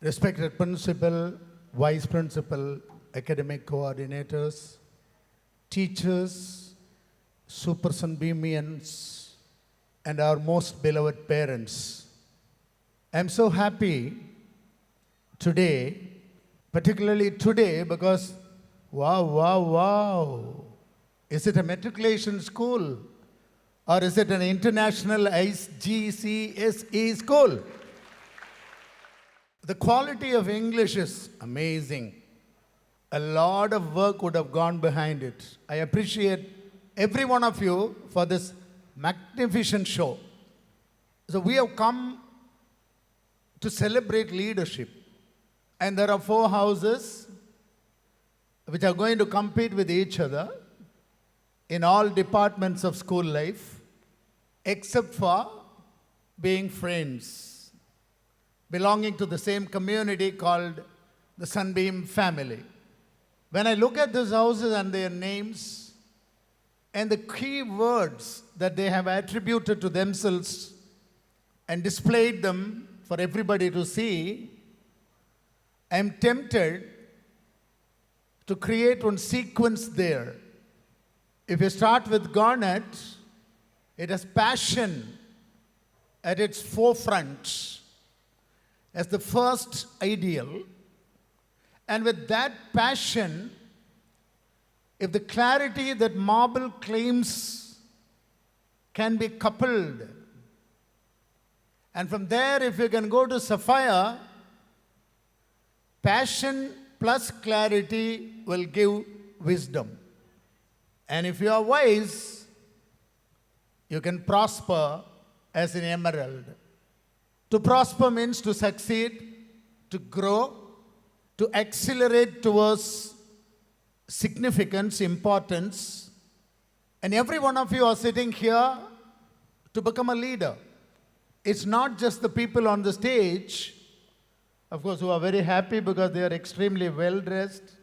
respected principal, vice principal, academic coordinators, teachers, super Sunbeamians, and our most beloved parents. I'm so happy today, particularly today, because wow. Is it a matriculation school or is it an international IGCSE school? The quality of English is amazing. A lot of work would have gone behind it. I appreciate every one of you for this magnificent show. So we have come to celebrate leadership. And there are 4 houses which are going to compete with each other in all departments of school life, except for being friends, belonging to the same community called the Sunbeam family. When I look at these houses and their names and the key words that they have attributed to themselves and displayed them for everybody to see, I am tempted to create one sequence there. If you start with Garnet, it has passion at its forefront as the first ideal. And with that passion, if the clarity that marble claims can be coupled, and from there, if you can go to Sapphire, passion plus clarity will give wisdom. And if you are wise, you can prosper as an emerald. To prosper means to succeed, to grow, to accelerate towards significance, importance. And every one of you are sitting here to become a leader. It's not just the people on the stage, of course, who are very happy because they are extremely well-dressed,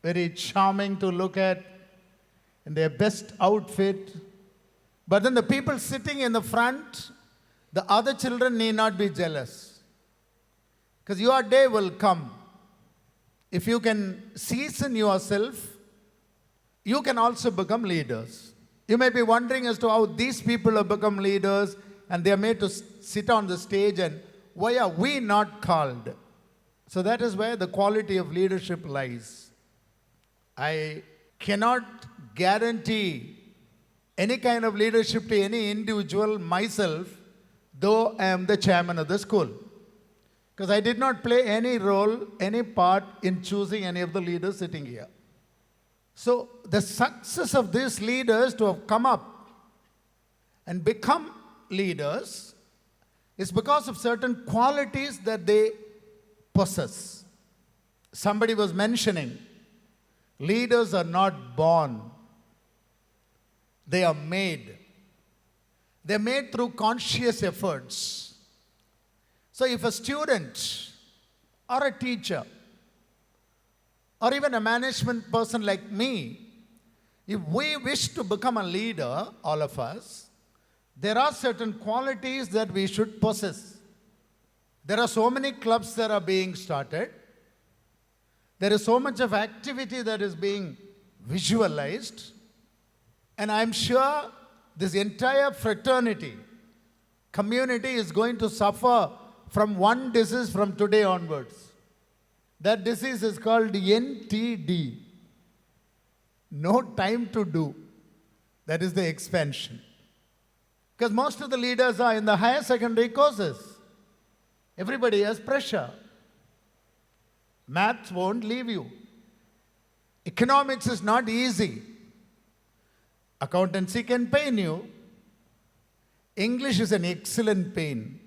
very charming to look at, in their best outfit. But then the people sitting in the front, the other children need not be jealous. Because your day will come. If you can season yourself, you can also become leaders. You may be wondering as to how these people have become leaders and they are made to sit on the stage, and why are we not called? So that is where the quality of leadership lies. I cannot guarantee any kind of leadership to any individual myself, though I am the chairman of the school. Because I did not play any role, any part in choosing any of the leaders sitting here. So the success of these leaders to have come up and become leaders is because of certain qualities that they possess. Somebody was mentioning, leaders are not born. They are made. They are made through conscious efforts. So if a student or a teacher or even a management person like me, if we wish to become a leader, all of us, there are certain qualities that we should possess. There are so many clubs that are being started. There is so much of activity that is being visualized. And I'm sure this entire fraternity, community is going to suffer from one disease from today onwards. That disease is called NTD. No time to do. That is the expansion. Because most of the leaders are in the higher secondary courses. Everybody has pressure. Maths won't leave you. Economics is not easy. Accountancy can pain you. English is an excellent pain.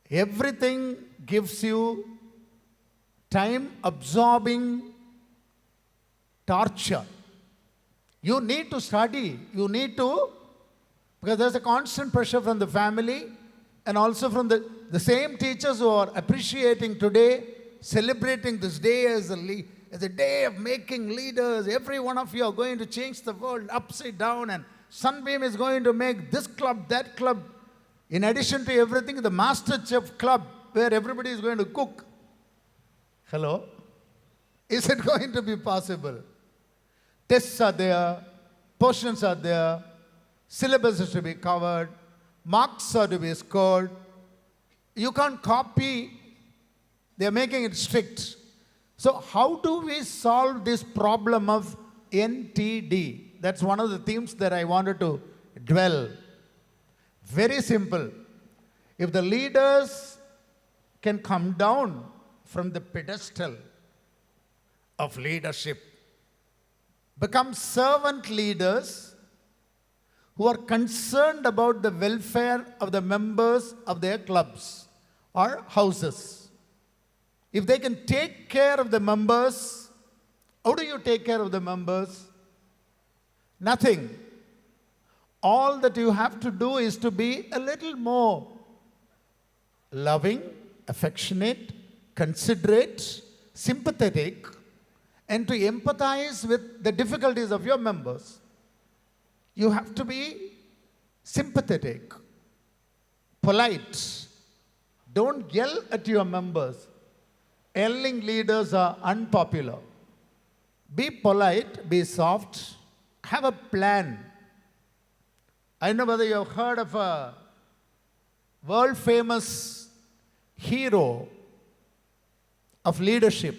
Everything gives you time-absorbing torture. You need to study. You need to, because there's a constant pressure from the family and also from the same teachers who are appreciating today, celebrating this day as a day of making leaders. Every one of you are going to change the world upside down, and Sunbeam is going to make this club, that club. In addition to everything, the Master Chef Club where everybody is going to cook. Hello? Is it going to be possible? Tests are there, portions are there, syllabus is to be covered, marks are to be scored. You can't copy. They are making it strict. So how do we solve this problem of NTD? That's one of the themes that I wanted to dwell. Very simple. If the leaders can come down from the pedestal of leadership, become servant leaders who are concerned about the welfare of the members of their clubs or houses. If they can take care of the members, how do you take care of the members? Nothing. All that you have to do is to be a little more loving, affectionate, considerate, sympathetic, and to empathize with the difficulties of your members. You have to be sympathetic, polite. Don't yell at your members. Yelling leaders are unpopular. Be polite, be soft, have a plan. I don't know whether you have heard of a world famous hero of leadership.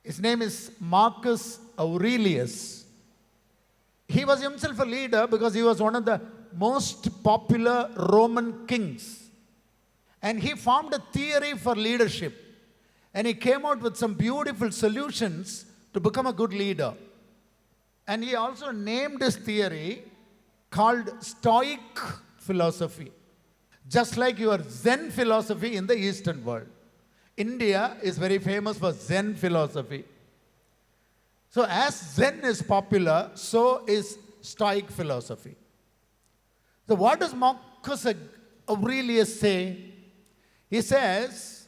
His name is Marcus Aurelius. He was himself a leader because he was one of the most popular Roman kings. And he formed a theory for leadership. And he came out with some beautiful solutions to become a good leader. And he also named his theory called Stoic philosophy. Just like your Zen philosophy in the Eastern world. India is very famous for Zen philosophy. So as Zen is popular, so is Stoic philosophy. So what does Marcus Aurelius say? He says,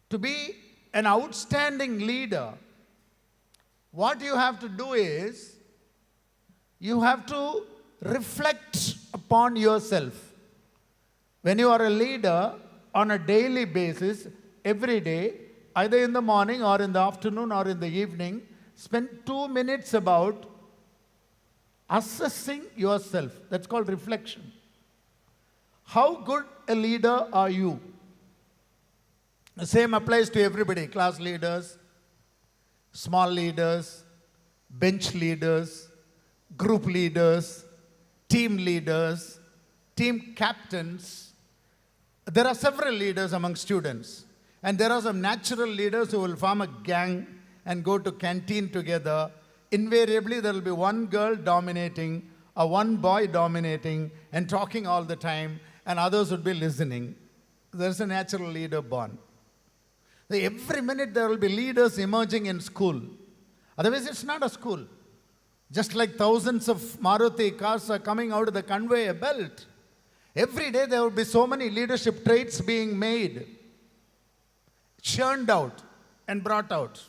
to be an outstanding leader, what you have to do is, you have to reflect upon yourself. When you are a leader, on a daily basis, every day, either in the morning or in the afternoon or in the evening, spend 2 minutes about assessing yourself. That's called reflection. How good a leader are you? The same applies to everybody, class leaders, small leaders, bench leaders, group leaders, team captains. There are several leaders among students. And there are some natural leaders who will form a gang and go to canteen together. Invariably, there will be one girl dominating or one boy dominating and talking all the time, and others would be listening. There's a natural leader born. Every minute there will be leaders emerging in school. Otherwise, it's not a school. Just like thousands of Maruti cars are coming out of the conveyor belt. Every day there will be so many leadership traits being made, churned out and brought out.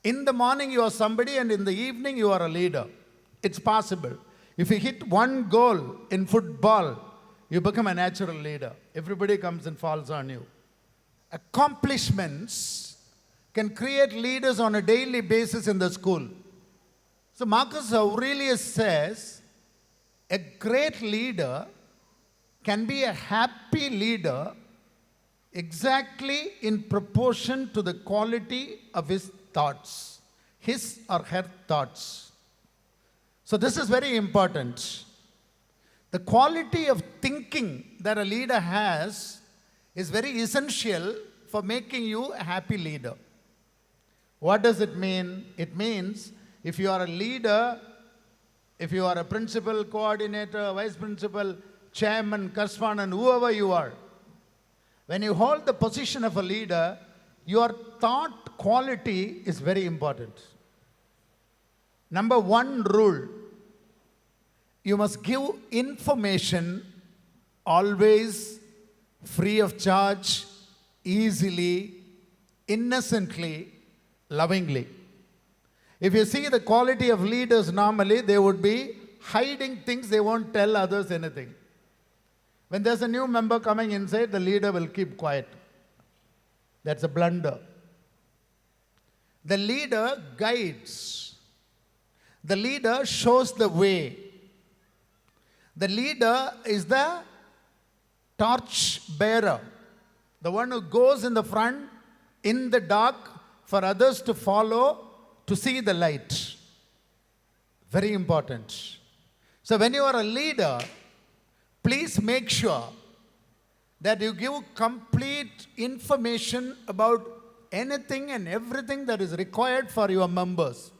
In the morning you are somebody and in the evening you are a leader. It's possible. If you hit one goal in football, you become a natural leader. Everybody comes and falls on you. Accomplishments can create leaders on a daily basis in the school. So Marcus Aurelius says, a great leader can be a happy leader exactly in proportion to the quality of his thoughts, his or her thoughts. So this is very important. The quality of thinking that a leader has is very essential for making you a happy leader. What does it mean? It means if you are a leader, if you are a principal, coordinator, vice principal, chairman, correspondent, whoever you are, when you hold the position of a leader, your thought quality is very important. Number one rule, you must give information always free of charge, easily, innocently, lovingly. If you see the quality of leaders normally, they would be hiding things, they won't tell others anything. When there's a new member coming inside, the leader will keep quiet. That's a blunder. The leader guides. The leader shows the way. The leader is the torch bearer, the one who goes in the front in the dark for others to follow to see the light. Very important. So when you are a leader, please make sure that you give complete information about anything and everything that is required for your members.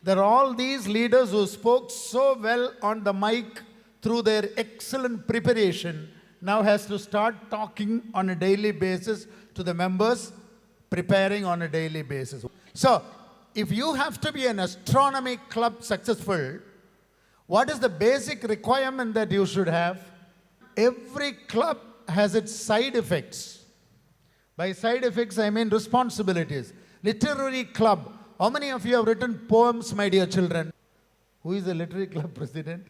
There are all these leaders who spoke so well on the mic through their excellent preparation, now has to start talking on a daily basis to the members, preparing on a daily basis. So, if you have to be an astronomy club successful, what is the basic requirement that you should have? Every club has its side effects. By side effects, I mean responsibilities. Literary club. How many of you have written poems, my dear children? Who is the literary club president?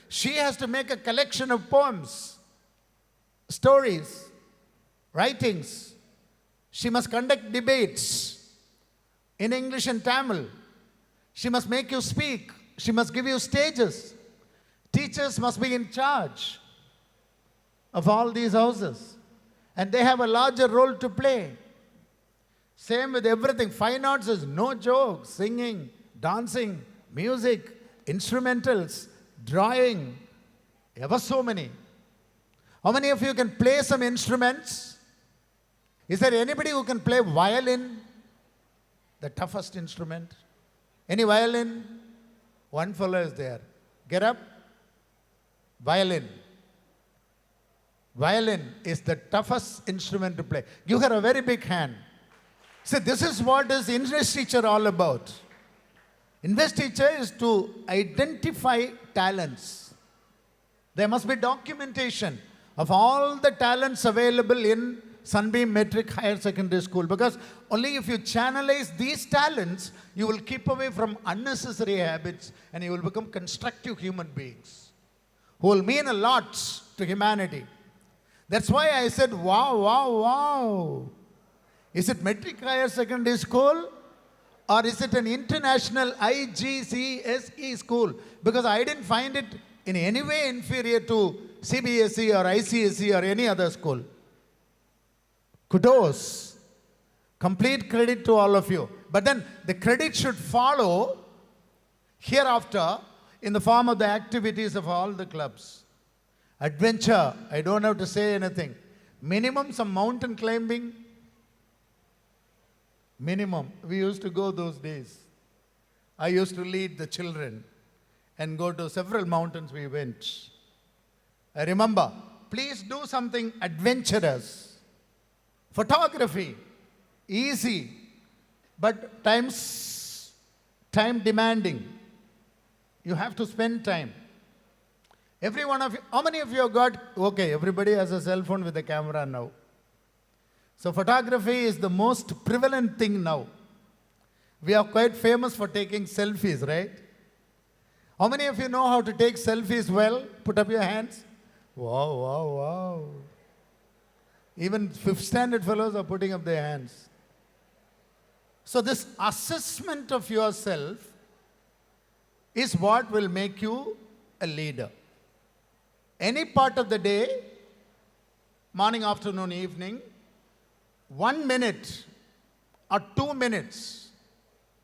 She has to make a collection of poems, stories, writings. She must conduct debates in English and Tamil. She must make you speak. She must give you stages. Teachers must be in charge of all these houses. And they have a larger role to play. Same with everything. Fine arts is no joke. Singing, dancing, music, instrumentals, drawing, ever so many. How many of you can play some instruments? Is there anybody who can play violin? The toughest instrument. Any violin? One fellow is there. Get up. Violin. Violin is the toughest instrument to play. Give her a very big hand. See, this is what is Investiture all about. Investiture is to identify talents. There must be documentation of all the talents available in Sunbeam Matric Higher Secondary School, because only if you channelize these talents, you will keep away from unnecessary habits and you will become constructive human beings who will mean a lot to humanity. That's why I said, wow, wow, wow. Is it Matric Higher Secondary School or is it an international IGCSE school? Because I didn't find it in any way inferior to CBSE or ICSE or any other school. Kudos. Complete credit to all of you. But then the credit should follow hereafter in the form of the activities of all the clubs. Adventure, I don't have to say anything. Minimum some mountain climbing. Minimum. We used to go those days. I used to lead the children and go to several mountains we went. I remember, please do something adventurous. Photography, easy, but time demanding. You have to spend time. Every one of you, how many of you have got, okay, everybody has a cell phone with a camera now. So photography is the most prevalent thing now. We are quite famous for taking selfies, right? How many of you know how to take selfies well? Put up your hands. Wow, wow, wow. Even 5th standard fellows are putting up their hands. So this assessment of yourself is what will make you a leader. Any part of the day, morning, afternoon, evening, 1 minute or 2 minutes,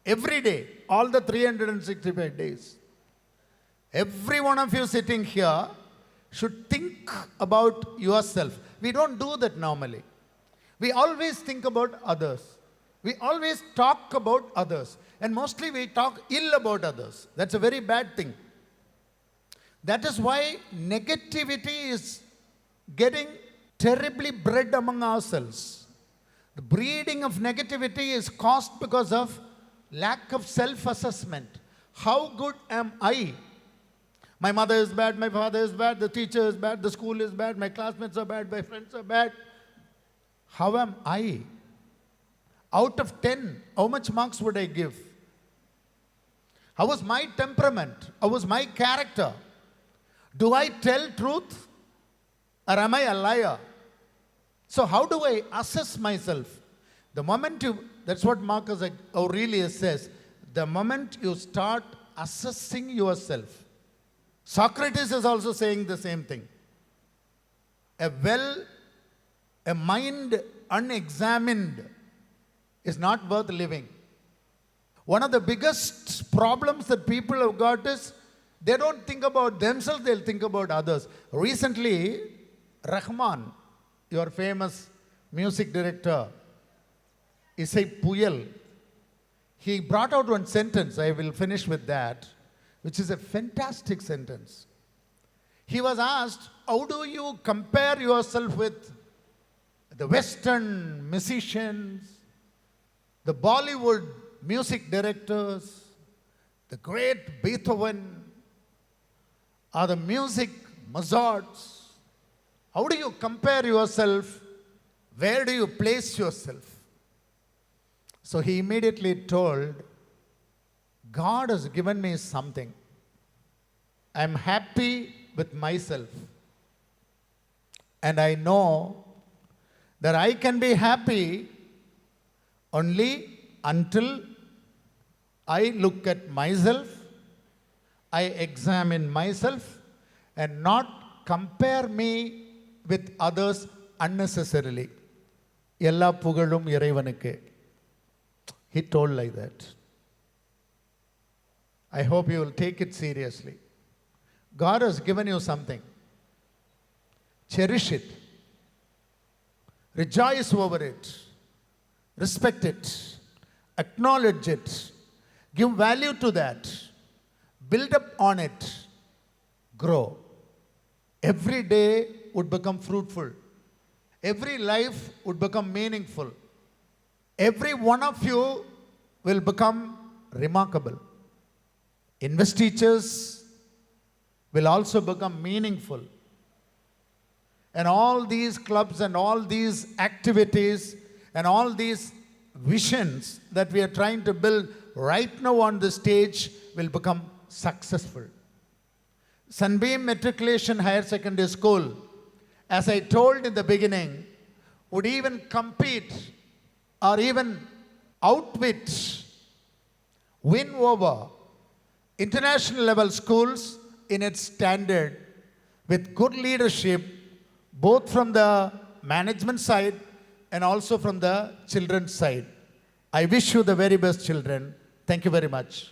every day, all the 365 days. Every one of you sitting here should think about yourself. We don't do that normally. We always think about others. We always talk about others. And mostly we talk ill about others. That's a very bad thing. That is why negativity is getting terribly bred among ourselves. The breeding of negativity is caused because of lack of self-assessment. How good am I? My mother is bad, my father is bad, the teacher is bad, the school is bad, my classmates are bad, my friends are bad. How am I? Out of 10, how much marks would I give? How was my temperament? How was my character? Do I tell truth? Or am I a liar? So how do I assess myself? The moment that's what Marcus Aurelius says, the moment you start assessing yourself. Socrates is also saying the same thing. A mind unexamined is not worth living. One of the biggest problems that people have got is they don't think about themselves, they'll think about others. Recently, Rahman, your famous music director, Isai Puyal, he brought out one sentence, I will finish with that, which is a fantastic sentence. He was asked, how do you compare yourself with the Western musicians, the Bollywood music directors, the great Beethoven, or the music Mozarts? How do you compare yourself? Where do you place yourself? So he immediately told, God has given me something. I'm happy with myself. And I know that I can be happy only until I look at myself, I examine myself, and not compare me with others unnecessarily. Ella pugalum iraivanukke. He told like that. I hope you will take it seriously. God has given you something. Cherish it. Rejoice over it. Respect it. Acknowledge it. Give value to that. Build up on it. Grow. Every day would become fruitful. Every life would become meaningful. Every one of you will become remarkable. Investitures will also become meaningful. And all these clubs and all these activities and all these visions that we are trying to build right now on the stage will become successful. Sunbeam Matriculation Higher Secondary School, as I told in the beginning, would even compete or even outwit, win over international level schools in its standard with good leadership, both from the management side and also from the children's side. I wish you the very best, children. Thank you very much.